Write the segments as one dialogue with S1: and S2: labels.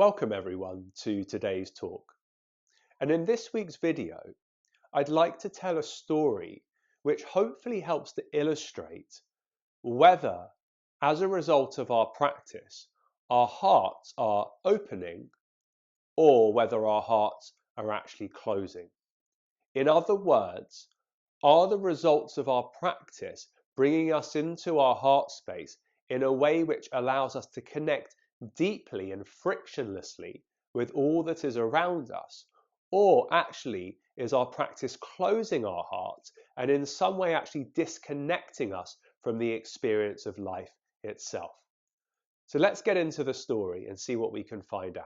S1: Welcome everyone to today's talk. And in this week's video, I'd like to tell a story which hopefully helps to illustrate whether, as a result of our practice, our hearts are opening or whether our hearts are actually closing. In other words, are the results of our practice bringing us into our heart space in a way which allows us to connect deeply and frictionlessly with all that is around us? Or actually, is our practice closing our hearts and in some way actually disconnecting us from the experience of life itself? So let's get into the story and see what we can find out.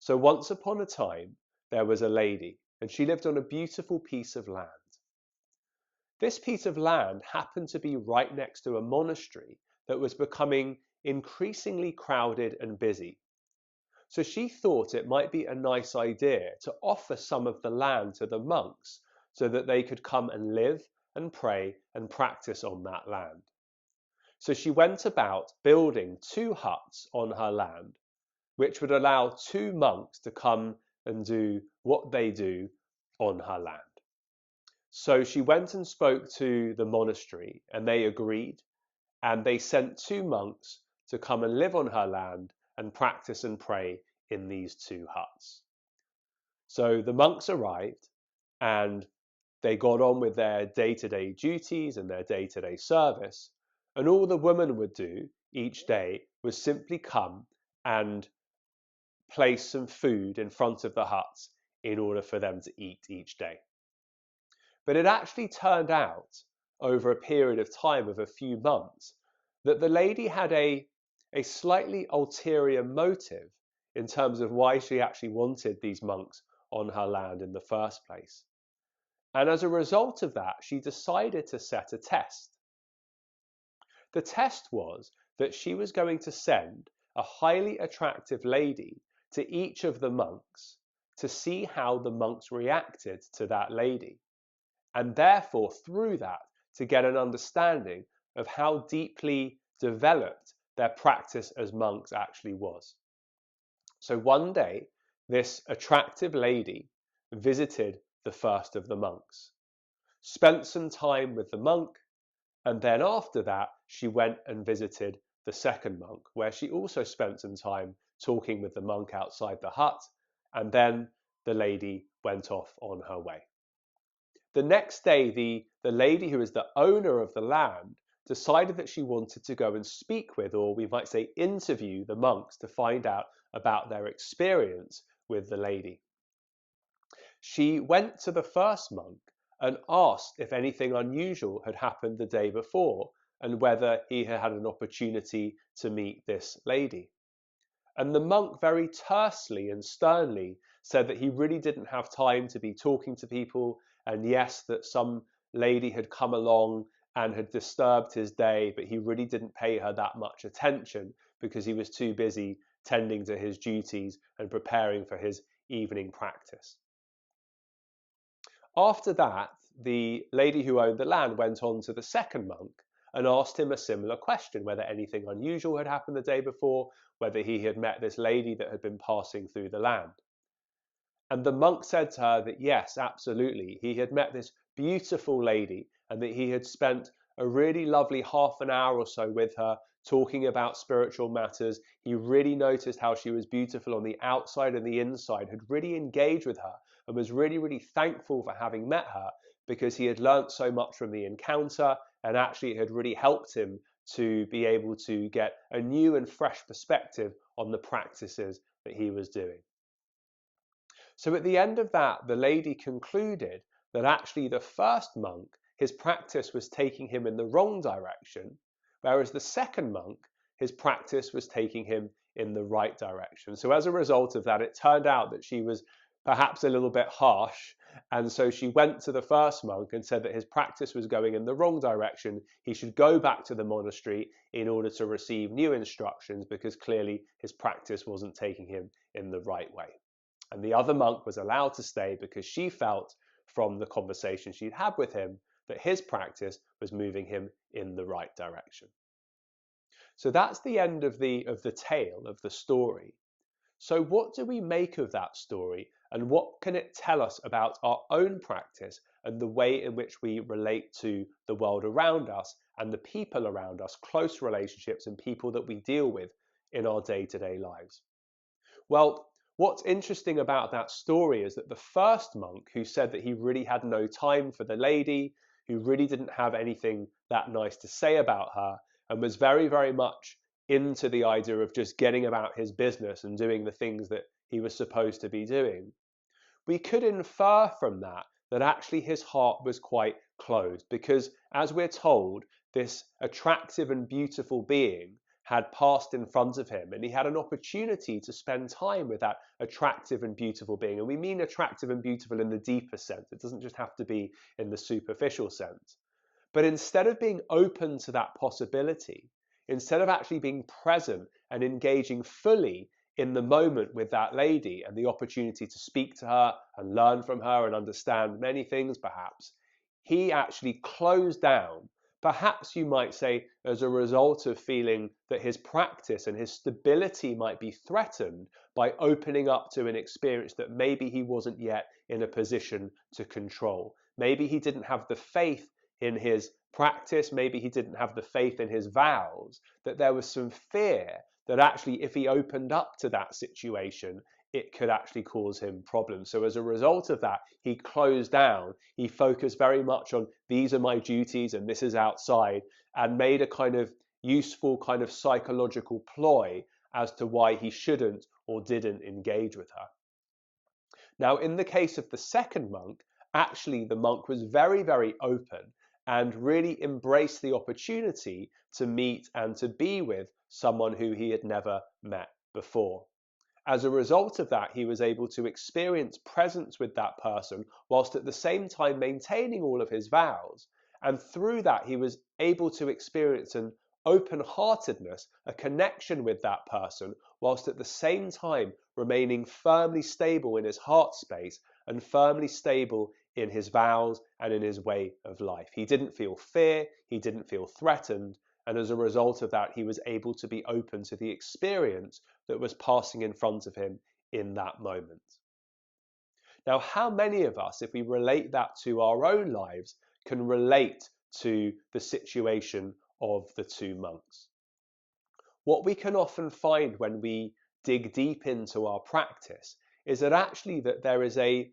S1: So once upon a time, there was a lady, and she lived on a beautiful piece of land. This piece of land happened to be right next to a monastery that was becoming increasingly crowded and busy. So she thought it might be a nice idea to offer some of the land to the monks so that they could come and live and pray and practice on that land. So she went about building 2 huts on her land, which would allow 2 monks to come and do what they do on her land. So she went and spoke to the monastery and they agreed, and they sent 2 monks to come and live on her land and practice and pray in these 2 huts. So the monks arrived and they got on with their day-to-day duties and their day-to-day service, and all the woman would do each day was simply come and place some food in front of the huts in order for them to eat each day. But it actually turned out, over a period of time of a few months, that the lady had a slightly ulterior motive in terms of why she actually wanted these monks on her land in the first place. And as a result of that, she decided to set a test. The test was that she was going to send a highly attractive lady to each of the monks to see how the monks reacted to that lady, and therefore through that to get an understanding of how deeply developed their practice as monks actually was. So one day, this attractive lady visited the first of the monks, spent some time with the monk, and then after that, she went and visited the second monk, where she also spent some time talking with the monk outside the hut, and then the lady went off on her way. The next day, the lady who is the owner of the land decided that she wanted to go and speak with, or we might say interview, the monks to find out about their experience with the lady. She went to the first monk and asked if anything unusual had happened the day before and whether he had had an opportunity to meet this lady. And the monk very tersely and sternly said that he really didn't have time to be talking to people, and yes, that some lady had come along and had disturbed his day, but he really didn't pay her that much attention because he was too busy tending to his duties and preparing for his evening practice. After that, the lady who owned the land went on to the second monk and asked him a similar question, whether anything unusual had happened the day before, whether he had met this lady that had been passing through the land. And the monk said to her that yes, absolutely, he had met this beautiful lady and that he had spent a really lovely half an hour or so with her talking about spiritual matters. He really noticed how she was beautiful on the outside and the inside, had really engaged with her and was really, really thankful for having met her because he had learnt so much from the encounter, and actually it had really helped him to be able to get a new and fresh perspective on the practices that he was doing. So at the end of that, the lady concluded that actually the first monk, his practice was taking him in the wrong direction, whereas the second monk, his practice was taking him in the right direction. So as a result of that, it turned out that she was perhaps a little bit harsh, and so she went to the first monk and said that his practice was going in the wrong direction. He should go back to the monastery in order to receive new instructions because clearly his practice wasn't taking him in the right way. And the other monk was allowed to stay because she felt from the conversation she'd had with him that his practice was moving him in the right direction. So that's the end of the tale, of the story. So what do we make of that story, and what can it tell us about our own practice and the way in which we relate to the world around us and the people around us, close relationships and people that we deal with in our day-to-day lives? Well, what's interesting about that story is that the first monk, who said that he really had no time for the lady, who really didn't have anything that nice to say about her, and was very, very much into the idea of just getting about his business and doing the things that he was supposed to be doing, we could infer from that that actually his heart was quite closed, because as we're told, this attractive and beautiful being had passed in front of him, and he had an opportunity to spend time with that attractive and beautiful being. And we mean attractive and beautiful in the deeper sense. It doesn't just have to be in the superficial sense. But instead of being open to that possibility, instead of actually being present and engaging fully in the moment with that lady and the opportunity to speak to her and learn from her and understand many things perhaps, he actually closed down, perhaps you might say as a result of feeling that his practice and his stability might be threatened by opening up to an experience that maybe he wasn't yet in a position to control. Maybe he didn't have the faith in his practice, maybe he didn't have the faith in his vows, that there was some fear that actually if he opened up to that situation, it could actually cause him problems. So as a result of that, he closed down. He focused very much on these are my duties and this is outside, and made a kind of useful kind of psychological ploy as to why he shouldn't or didn't engage with her. Now, in the case of the second monk, actually the monk was very, very open and really embraced the opportunity to meet and to be with someone who he had never met before. As a result of that, he was able to experience presence with that person whilst at the same time maintaining all of his vows. And through that, he was able to experience an open-heartedness, a connection with that person, whilst at the same time remaining firmly stable in his heart space and firmly stable in his vows and in his way of life. He didn't feel fear, he didn't feel threatened, and as a result of that, he was able to be open to the experience that was passing in front of him in that moment. Now, how many of us, if we relate that to our own lives, can relate to the situation of the two monks? What we can often find when we dig deep into our practice is that actually that there is a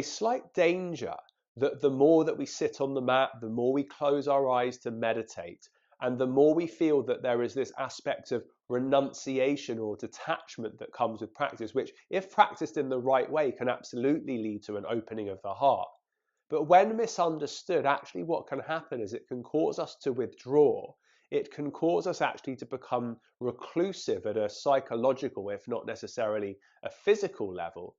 S1: slight danger that the more that we sit on the mat, the more we close our eyes to meditate, and the more we feel that there is this aspect of renunciation or detachment that comes with practice, which, if practiced in the right way, can absolutely lead to an opening of the heart. But when misunderstood, actually what can happen is it can cause us to withdraw. It can cause us actually to become reclusive at a psychological, if not necessarily a physical level,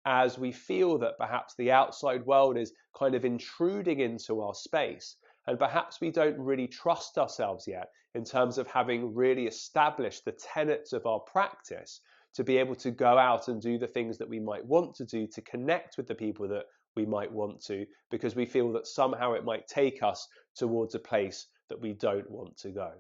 S1: as we feel that perhaps the outside world is kind of intruding into our space. And perhaps we don't really trust ourselves yet in terms of having really established the tenets of our practice to be able to go out and do the things that we might want to do to connect with the people that we might want to, because we feel that somehow it might take us towards a place that we don't want to go.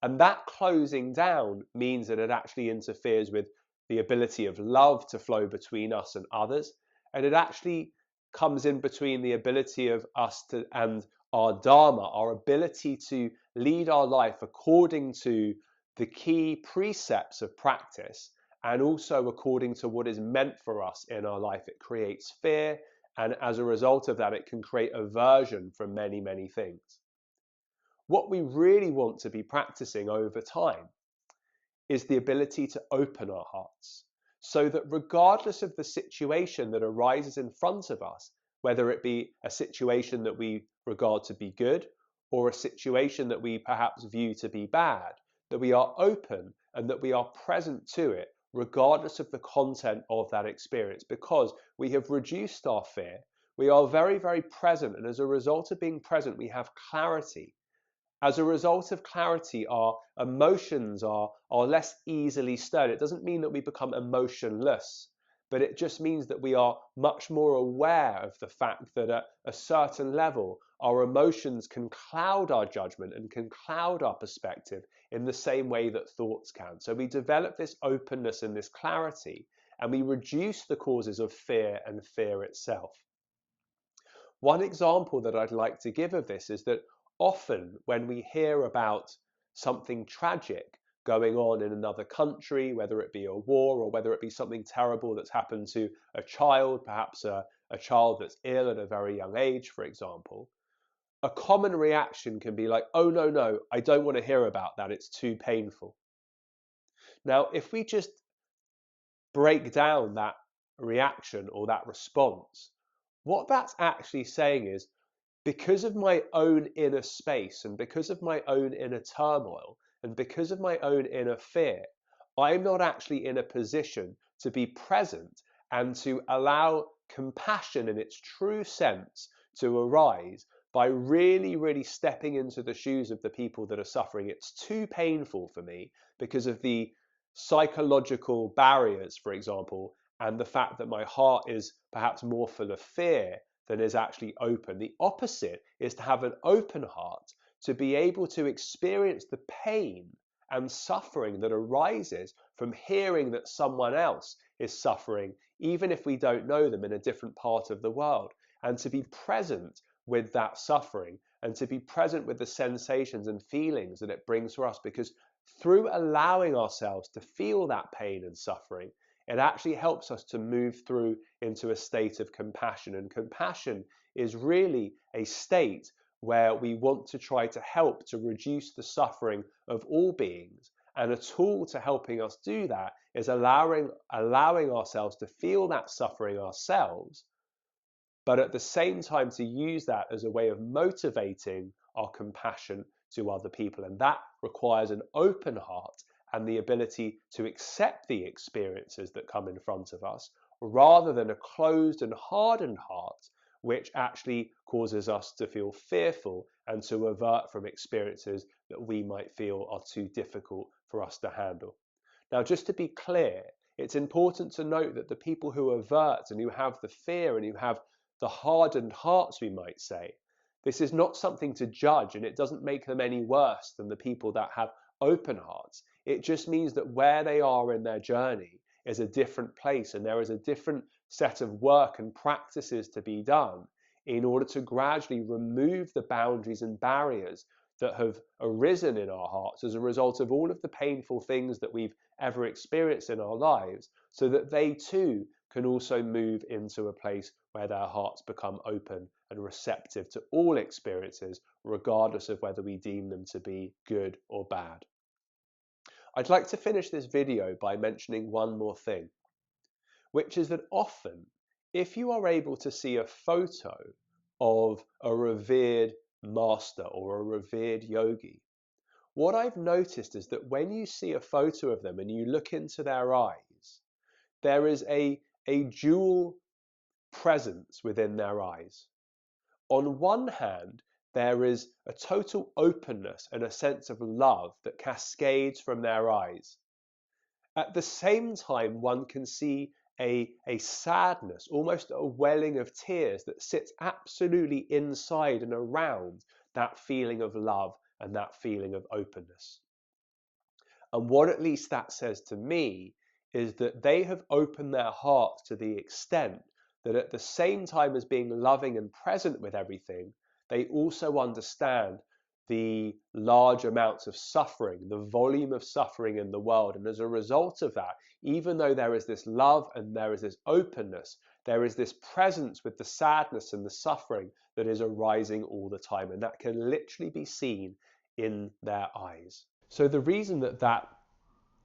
S1: And that closing down means that it actually interferes with the ability of love to flow between us and others. And it actually comes in between the ability of us to and our dharma, our ability to lead our life according to the key precepts of practice, and also according to what is meant for us in our life. It creates fear, and as a result of that, it can create aversion from many, many things. What we really want to be practicing over time is the ability to open our hearts, so that regardless of the situation that arises in front of us, whether it be a situation that we regard to be good or a situation that we perhaps view to be bad, that we are open and that we are present to it, regardless of the content of that experience, because we have reduced our fear. We are very, very present, and as a result of being present, we have clarity. As a result of clarity, our emotions are less easily stirred. It doesn't mean that we become emotionless, but it just means that we are much more aware of the fact that at a certain level, our emotions can cloud our judgment and can cloud our perspective in the same way that thoughts can. So we develop this openness and this clarity, and we reduce the causes of fear and fear itself. One example that I'd like to give of this is that often when we hear about something tragic going on in another country, whether it be a war or whether it be something terrible that's happened to a child, perhaps a child that's ill at a very young age, for example, a common reaction can be like, oh, no, no, I don't want to hear about that. It's too painful. Now, if we just break down that reaction or that response, what that's actually saying is, because of my own inner space and because of my own inner turmoil and because of my own inner fear, I'm not actually in a position to be present and to allow compassion in its true sense to arise by really, really stepping into the shoes of the people that are suffering. It's too painful for me because of the psychological barriers, for example, and the fact that my heart is perhaps more full of fear than is actually open. The opposite is to have an open heart, to be able to experience the pain and suffering that arises from hearing that someone else is suffering, even if we don't know them in a different part of the world, and to be present with that suffering and to be present with the sensations and feelings that it brings for us, because through allowing ourselves to feel that pain and suffering, it actually helps us to move through into a state of compassion. And compassion is really a state where we want to try to help to reduce the suffering of all beings. And a tool to helping us do that is allowing ourselves to feel that suffering ourselves, but at the same time to use that as a way of motivating our compassion to other people. And that requires an open heart and the ability to accept the experiences that come in front of us, rather than a closed and hardened heart, which actually causes us to feel fearful and to avert from experiences that we might feel are too difficult for us to handle. Now, just to be clear, it's important to note that the people who avert and who have the fear and who have the hardened hearts, we might say, this is not something to judge, and it doesn't make them any worse than the people that have open hearts. It just means that where they are in their journey is a different place, and there is a different set of work and practices to be done in order to gradually remove the boundaries and barriers that have arisen in our hearts as a result of all of the painful things that we've ever experienced in our lives, so that they too can also move into a place where their hearts become open and receptive to all experiences, regardless of whether we deem them to be good or bad. I'd like to finish this video by mentioning one more thing, which is that often, if you are able to see a photo of a revered master or a revered yogi, what I've noticed is that when you see a photo of them and you look into their eyes, there is a dual presence within their eyes. On one hand, there is a total openness and a sense of love that cascades from their eyes. At the same time, one can see a sadness, almost a welling of tears that sits absolutely inside and around that feeling of love and that feeling of openness. And what at least that says to me is that they have opened their hearts to the extent that at the same time as being loving and present with everything, they also understand the large amounts of suffering, the volume of suffering in the world. And as a result of that, even though there is this love and there is this openness, there is this presence with the sadness and the suffering that is arising all the time. And that can literally be seen in their eyes. So the reason that that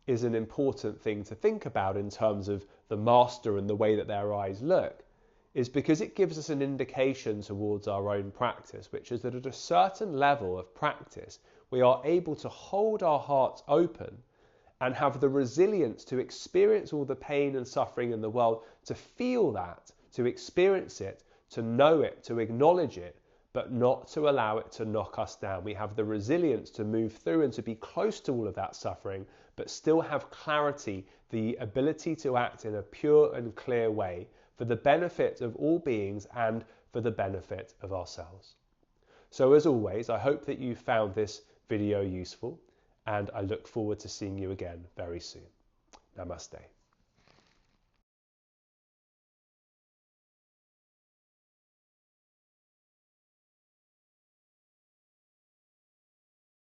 S1: is an important thing to think about in terms of the master and the way that their eyes look is because it gives us an indication towards our own practice, which is that at a certain level of practice, we are able to hold our hearts open and have the resilience to experience all the pain and suffering in the world, to feel that, to experience it, to know it, to acknowledge it, but not to allow it to knock us down. We have the resilience to move through and to be close to all of that suffering, but still have clarity, the ability to act in a pure and clear way for the benefit of all beings and for the benefit of ourselves. So as always, I hope that you found this video useful, and I look forward to seeing you again very soon. Namaste.